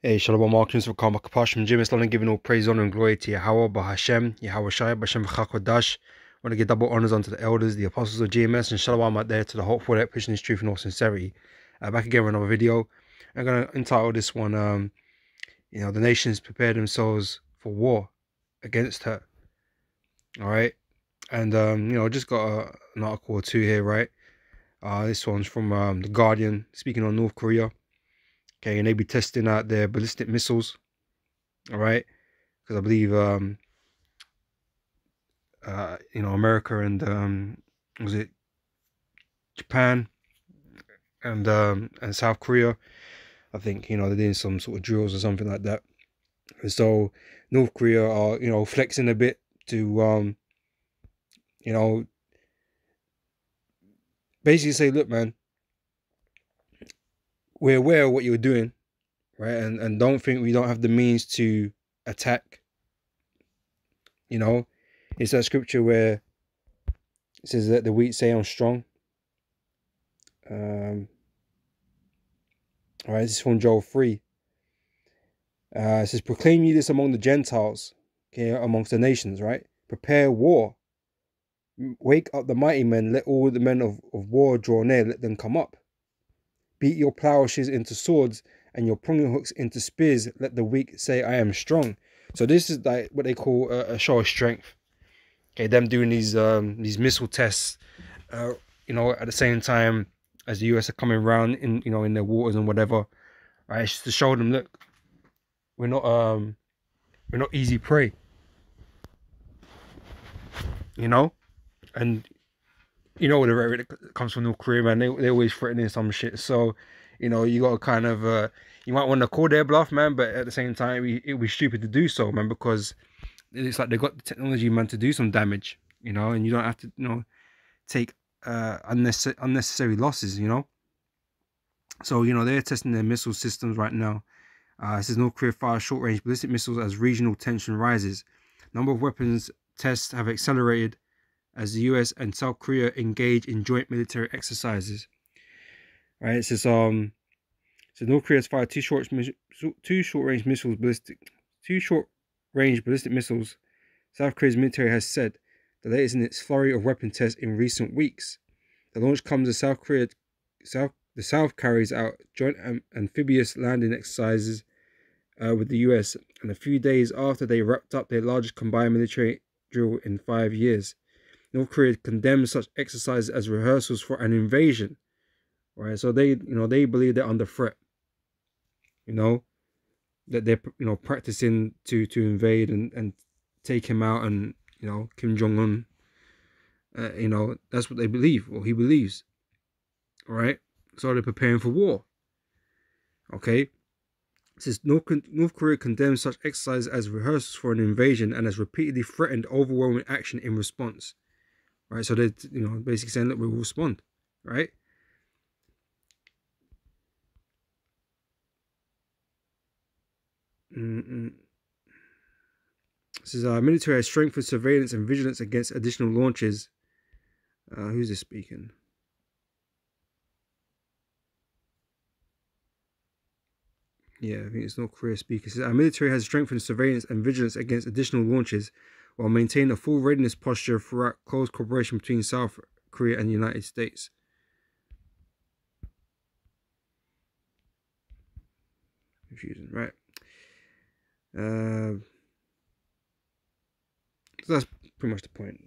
Hey, Shalom, Markins for Karma Kapash from Jim Islam, giving all praise, honor, and glory to Yahweh, Bahashem, Yahweh Shai, Bashem Chakodash. I want to give double honors unto the elders, the apostles of GMS, and Shalom out there to the hopeful that pushing his truth in all sincerity. Back again with another video. I'm going to entitle this one, the nations prepare themselves for war against her. All right. And, just got an article or two here, right? This one's from The Guardian, speaking on North Korea. Okay, and they be testing out their ballistic missiles. All right. Because I believe America and was it Japan and South Korea, I think they're doing some sort of drills or something like that. And so North Korea are flexing a bit to basically say, look, man, we're aware of what you're doing, right? And don't think we don't have the means to attack. It's that scripture where it says that the weak say I'm strong. All right, this is from Joel 3. It says, proclaim ye this among the Gentiles, okay, amongst the nations, right? Prepare war. Wake up the mighty men, let all the men of war draw near, let them come up. Beat your plowshares into swords and your pruning hooks into spears, let the weak say, I am strong. So this is like what they call a show of strength. Okay, them doing these missile tests, at the same time as the US are coming around in their waters and whatever, right? It's just to show them, look, we're not easy prey, and the rhetoric that comes from North Korea, man, they always threatening some shit. So, you got to kind of you might want to call their bluff, man, but at the same time, it would be stupid to do so, man, because it's like they got the technology, man, to do some damage, and you don't have to, take unnecessary losses, So, they're testing their missile systems right now. It says North Korea fires short-range ballistic missiles as regional tension rises. Number of weapons tests have accelerated as the US and South Korea engage in joint military exercises. Right? It says North Korea has fired two short-range ballistic missiles. South Korea's military has said, the latest in its flurry of weapon tests in recent weeks. The launch comes as the South carries out joint amphibious landing exercises with the US, and a few days after they wrapped up their largest combined military drill in 5 years. North Korea condemns such exercises as rehearsals for an invasion, right? So they believe they're under threat, that they're practicing to invade and take him out, and Kim Jong-un, that's what they believe, or he believes, all right? So they're preparing for war, okay? It says North Korea condemns such exercises as rehearsals for an invasion and has repeatedly threatened overwhelming action in response. Right, so they're basically saying that we will respond, right? This is our military has strengthened surveillance and vigilance against additional launches. Who's this speaking? Yeah, I think it's North Korea speaking. It says our military has strengthened surveillance and vigilance against additional launches while maintaining a full readiness posture throughout close cooperation between South Korea and the United States. Confusing, right? So that's pretty much the point.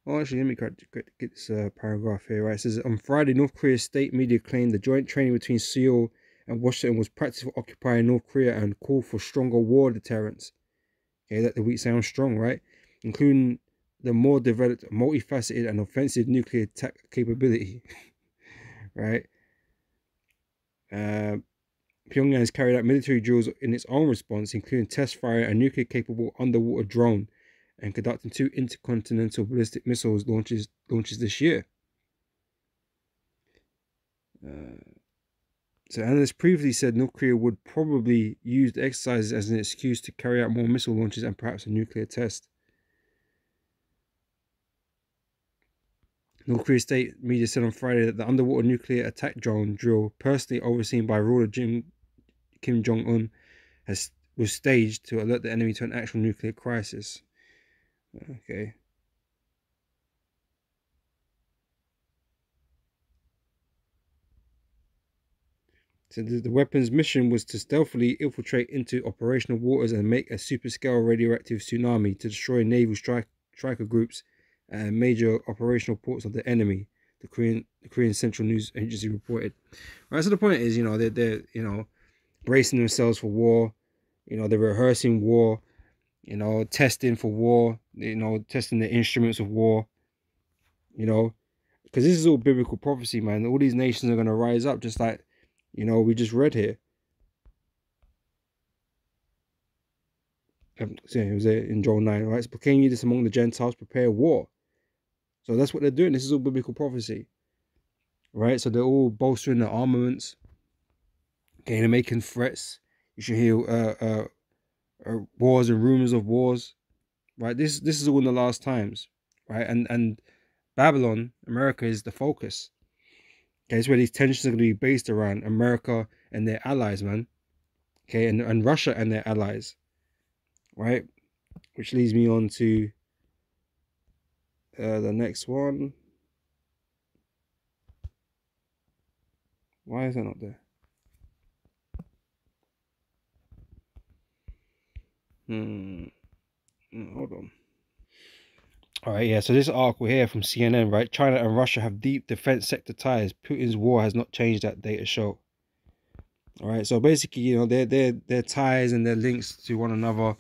Well, actually, let me get this paragraph here, right? It says, on Friday, North Korea's state media claimed the joint training between Seoul and Washington was practice for occupying North Korea and called for stronger war deterrence. Okay, that the weak sounds strong, right? Including the more developed, multifaceted, and offensive nuclear attack capability, right? Pyongyang has carried out military drills in its own response, including test firing a nuclear-capable underwater drone and conducting 2 intercontinental ballistic missiles launches this year. So analysts previously said North Korea would probably use the exercises as an excuse to carry out more missile launches and perhaps a nuclear test. North Korea state media said on Friday that the underwater nuclear attack drone drill, personally overseen by ruler Kim Jong-un, was staged to alert the enemy to an actual nuclear crisis. Okay. So the weapon's mission was to stealthily infiltrate into operational waters and make a super-scale radioactive tsunami to destroy naval striker groups and major operational ports of the enemy. The Korean Central News Agency reported. Right. So the point is, they're bracing themselves for war. They're rehearsing war. Testing for war. Testing the instruments of war. Because this is all biblical prophecy, man. All these nations are going to rise up, just like we just read here. So it was in Joel 9, right? So proclaim ye this among the Gentiles, prepare war. So that's what they're doing. This is all biblical prophecy, right? So they're all bolstering their armaments. Okay, they're making threats. You should hear wars and rumors of wars, right? This is all in the last times, right? And Babylon, America, is the focus. Okay, it's where these tensions are going to be based around America and their allies, man. Okay, and Russia and their allies, right? Which leads me on to the next one. Why is that not there? Hold on. All right, yeah. So this article here from CNN, right? China and Russia have deep defense sector ties. Putin's war has not changed that data show. All right, so basically, their ties and their links to one another.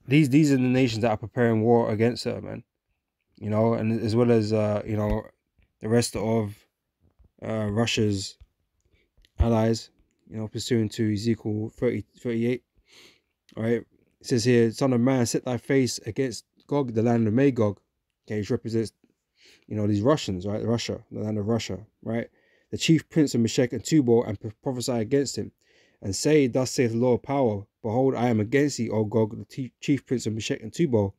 These are the nations that are preparing war against her, man. And as well as the rest of Russia's allies. Pursuant to Ezekiel 38. All right. It says here, Son of man, set thy face against Gog, the land of Magog. Okay, which represents, these Russians, right? Russia, the land of Russia, right? The chief prince of Meshech and Tubal, and prophesy against him. And say, thus saith the Lord of power, behold, I am against thee, O Gog, the chief prince of Meshech and Tubal,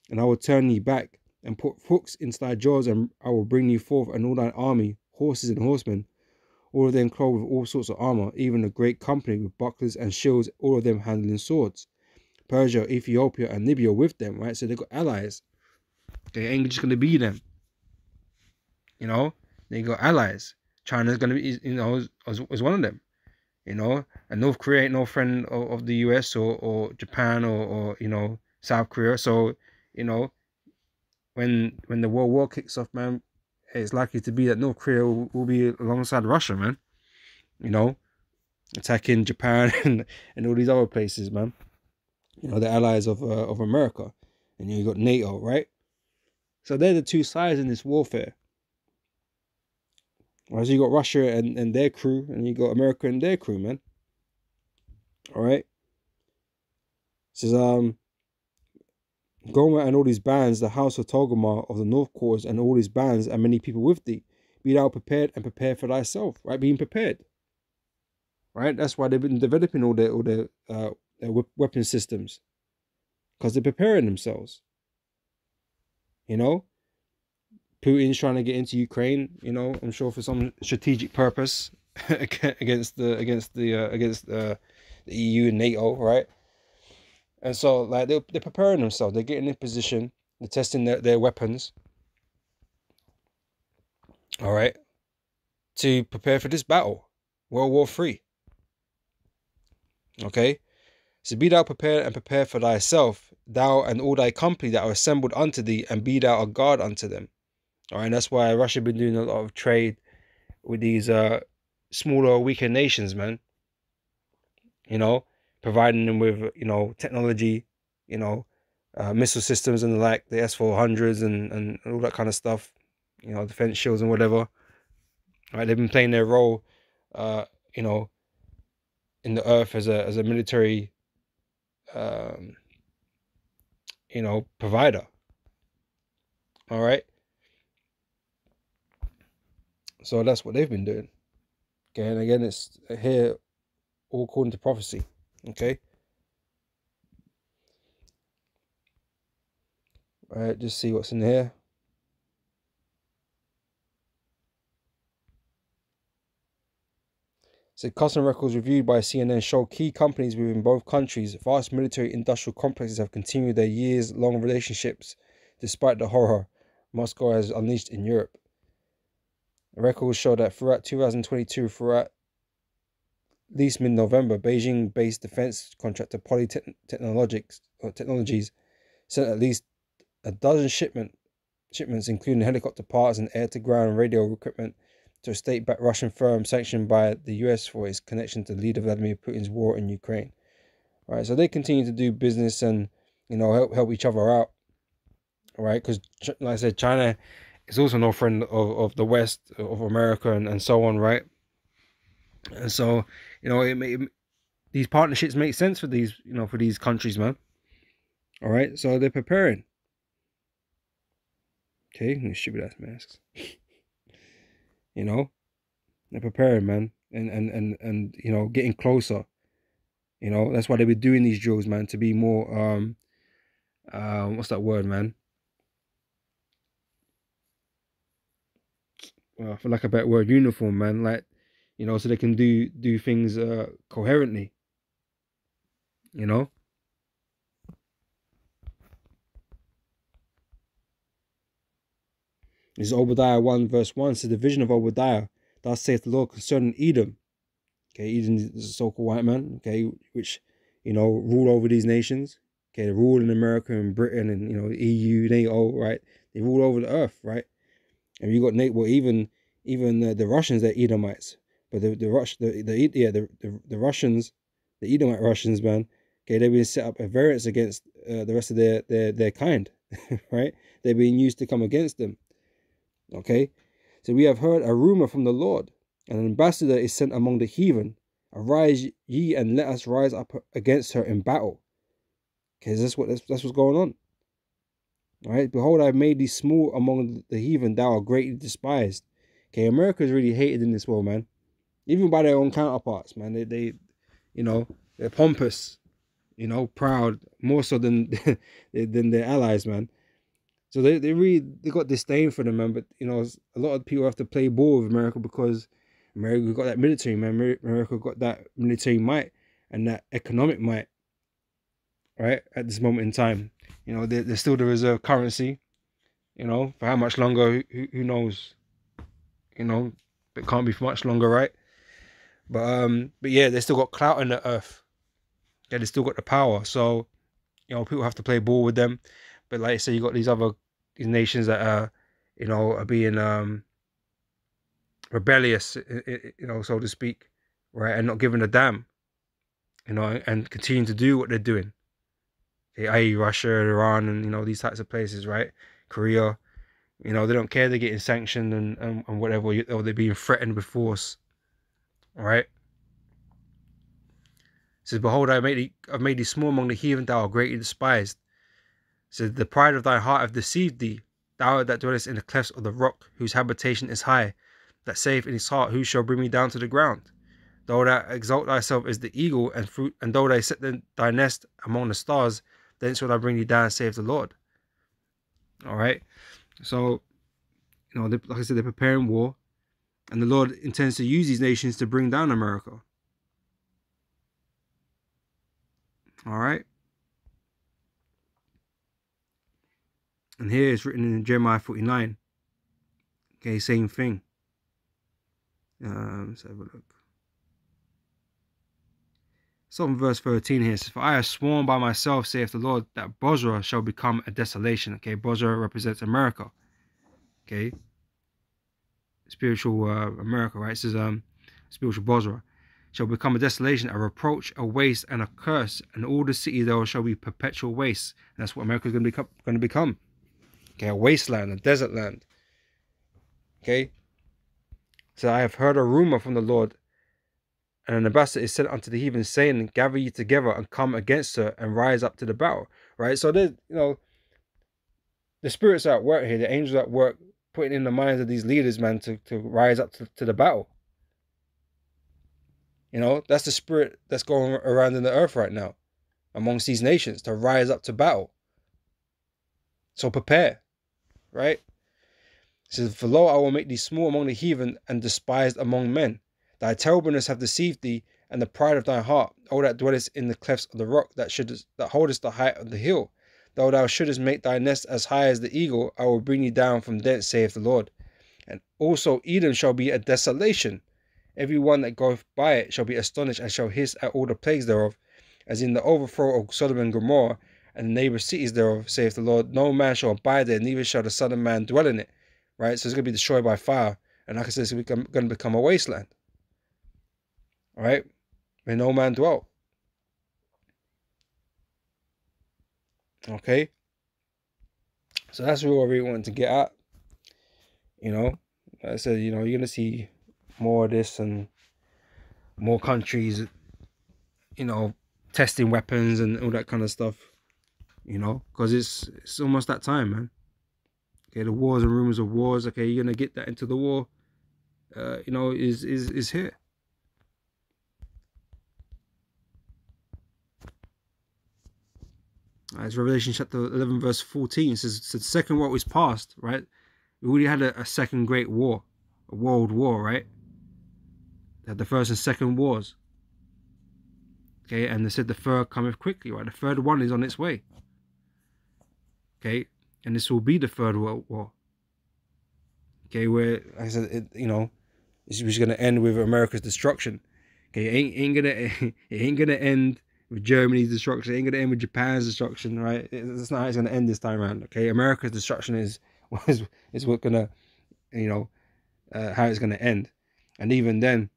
and I will turn thee back, and put hooks into thy jaws, and I will bring thee forth, and all thine army, horses and horsemen, all of them clothed with all sorts of armor, even a great company with bucklers and shields, all of them handling swords. Persia, Ethiopia, and Libya with them, right? So they've got allies. They ain't just gonna be them. They got allies. China's gonna be, as one of them. And North Korea ain't no friend of the US or Japan or South Korea. So, when the World War kicks off, man, it's likely to be that North Korea will be alongside Russia, man. Attacking Japan and all these other places, man. The allies of America, and you got NATO, right? So they're the two sides in this warfare. Right, so you got Russia and their crew, and you got America and their crew, man. All right. It says Gomer and all these bands, the house of Togomar of the north quarters, and all these bands, and many people with thee. Be thou prepared and prepare for thyself, right? Being prepared, right? That's why they've been developing all their weapon systems, because they're preparing themselves. Putin's trying to get into Ukraine. I'm sure for some strategic purpose against the EU and NATO, right? And so, like, they're preparing themselves. They're getting in position. They're testing their weapons. All right, to prepare for this battle, World War III. Okay, so be thou prepared and prepare for thyself, thou and all thy company that are assembled unto thee, and be thou a guard unto them. All right, and that's why Russia been doing a lot of trade with these smaller, weaker nations, man. Providing them with technology, missile systems and the like, the S-400s and all that kind of stuff, defense shields and whatever. Right, they've been playing their role, in the earth as a military, provider. All right. So that's what they've been doing. Okay, and again, it's here all according to prophecy. Okay. All right, just see what's in here. So custom records reviewed by CNN show key companies within both countries, vast military industrial complexes, have continued their years-long relationships despite the horror Moscow has unleashed in Europe. The records show that throughout 2022, throughout at least mid-November, Beijing-based defense contractor Poly Technologies sent at least a dozen shipments, including helicopter parts and air-to-ground radio equipment, to a state-backed Russian firm sanctioned by the US for its connection to leader Vladimir Putin's war in Ukraine. All right, so they continue to do business and, you know, help each other out. All right, because like I said, China is also no friend of the West, of America, and so on, right? And so, you know, these partnerships make sense for these, you know, for these countries, man. All right, so they're preparing. Okay, stupid ass masks. You know, they're preparing, man, and you know, getting closer. You know, that's why they be doing these drills, man, to be more what's that word, man? For lack of a better word, uniform, man. Like, you know, so they can do things coherently. You know. This is Obadiah 1 verse 1. Says the vision of Obadiah, thus saith the Lord concerning Edom. Okay, Edom is a so-called white man, okay, which, you know, rule over these nations. Okay, they rule in America and Britain and, you know, EU, NATO, right? They rule over the earth, right? And you got even the Russians, they're Edomites. But the Russians, the Edomite Russians, man, okay, they've been set up a variance against the rest of their kind, right? They're being used to come against them. Okay, so we have heard a rumor from the Lord. An ambassador is sent among the heathen. Arise ye and let us rise up against her in battle. Okay, that's what's going on. All right, behold, I have made thee small among the heathen, thou art greatly despised. Okay, America is really hated in this world, man. Even by their own counterparts, man. They you know, they're pompous, you know, proud, more so than than their allies, man. So they got disdain for them, man. But, you know, a lot of people have to play ball with America because America got that military, man. America got that military might and that economic might, right? At this moment in time, you know, they're still the reserve currency. You know, for how much longer? Who knows? You know, it can't be for much longer, right? But yeah, they still got clout in the earth. Yeah, they still got the power. So, you know, people have to play ball with them. But like I say, you got these nations that are, you know, are being rebellious, you know, so to speak, right, and not giving a damn, you know, and continuing to do what they're doing. Okay, i.e. Russia, Iran, and, you know, these types of places, right? Korea, you know, they don't care. They're getting sanctioned and whatever, or they're being threatened with force, all right? It says, behold, I've made thee small among the heathen, thou art greatly despised. It says, the pride of thy heart hath deceived thee, thou that dwellest in the clefts of the rock, whose habitation is high, that saith in his heart, who shall bring me down to the ground? Though thou exalt thyself as the eagle, and though thou set thy nest among the stars, thence will I bring thee down, saith the Lord. All right. So, you know, like I said, they're preparing war, and the Lord intends to use these nations to bring down America. All right. And here it's written in Jeremiah 49. Okay, same thing. Let's have a look. So in verse 13 here, it says, for I have sworn by myself, saith the Lord, that Bozrah shall become a desolation. Okay, Bozrah represents America. Okay, spiritual America, right? It says spiritual Bozrah shall become a desolation, a reproach, a waste, and a curse, and all the city there shall be perpetual waste. And that's what America is going to become. Okay, a wasteland, a desert land. Okay, so I have heard a rumor from the Lord, and an ambassador is sent unto the heathen, saying, gather ye together and come against her and rise up to the battle. Right? So there's, you know, the spirits are at work here, the angels are at work, putting in the minds of these leaders, man, to rise up to the battle. You know, that's the spirit that's going around in the earth right now, amongst these nations, to rise up to battle. So prepare, right? It says, for lo, I will make thee small among the heathen and despised among men. Thy terribleness hath deceived thee, and the pride of thy heart, O that dwellest in the clefts of the rock, that holdest the height of the hill. Though thou shouldest make thy nest as high as the eagle, I will bring thee down from thence, saith the Lord. And also Edom shall be a desolation. Every one that goeth by it shall be astonished, and shall hiss at all the plagues thereof, as in the overthrow of Sodom and Gomorrah, and the neighbor cities thereof, saith the Lord. No man shall abide there, neither shall the Son of Man dwell in it. Right? So it's going to be destroyed by fire. And like I said, it's going to become a wasteland. All right? Where no man dwell. Okay? So that's what I really wanted to get at. You know? Like I said, you know, you're going to see more of this and more countries, you know, testing weapons and all that kind of stuff. You know? Because it's almost that time, man. Okay, the wars and rumors of wars. Okay, you're going to get that into the war. You know, is here. It's Revelation chapter 11 verse 14. It says the second war was past, right? We already had a second great war, a world war, right? They had the first and second wars. Okay, and they said the third cometh quickly, right? The third one is on its way. Okay, and this will be the third world war. Okay, where, like I said, you know, it's going to end with America's destruction. Okay, it ain't gonna end with Germany's destruction. It ain't gonna end with Japan's destruction, right? That's not how it's gonna end this time around. Okay, America's destruction is what gonna, you know, how it's gonna end. And even then,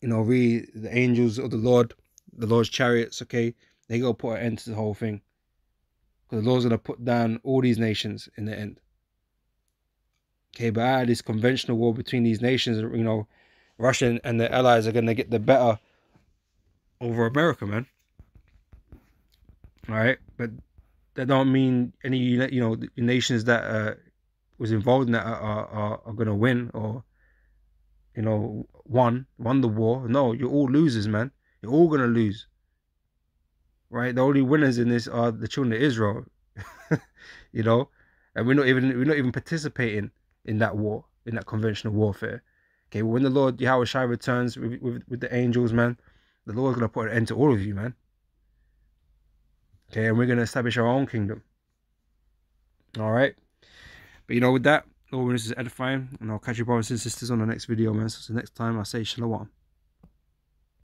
you know, really, the angels of the Lord's chariots, okay, they go put an end to the whole thing, because the Lord's gonna put down all these nations in the end. Okay, but out of this conventional war between these nations, you know, Russia and their allies are gonna get the better over America, man. All right, but that don't mean any, you know, the nations that was involved in that are gonna win, or, you know, won the war. No, you're all losers, man. You're all gonna lose. Right? The only winners in this are the children of Israel. You know, and we're not even participating in that war, in that conventional warfare. Okay, when the Lord Yahweh Shai returns with the angels, man, the Lord's gonna put an end to all of you, man. Okay, and we're gonna establish our own kingdom. All right, but you know, with that, Lord, this is edifying, and I'll catch you brothers and sisters on the next video, man. So next time, I say shalom.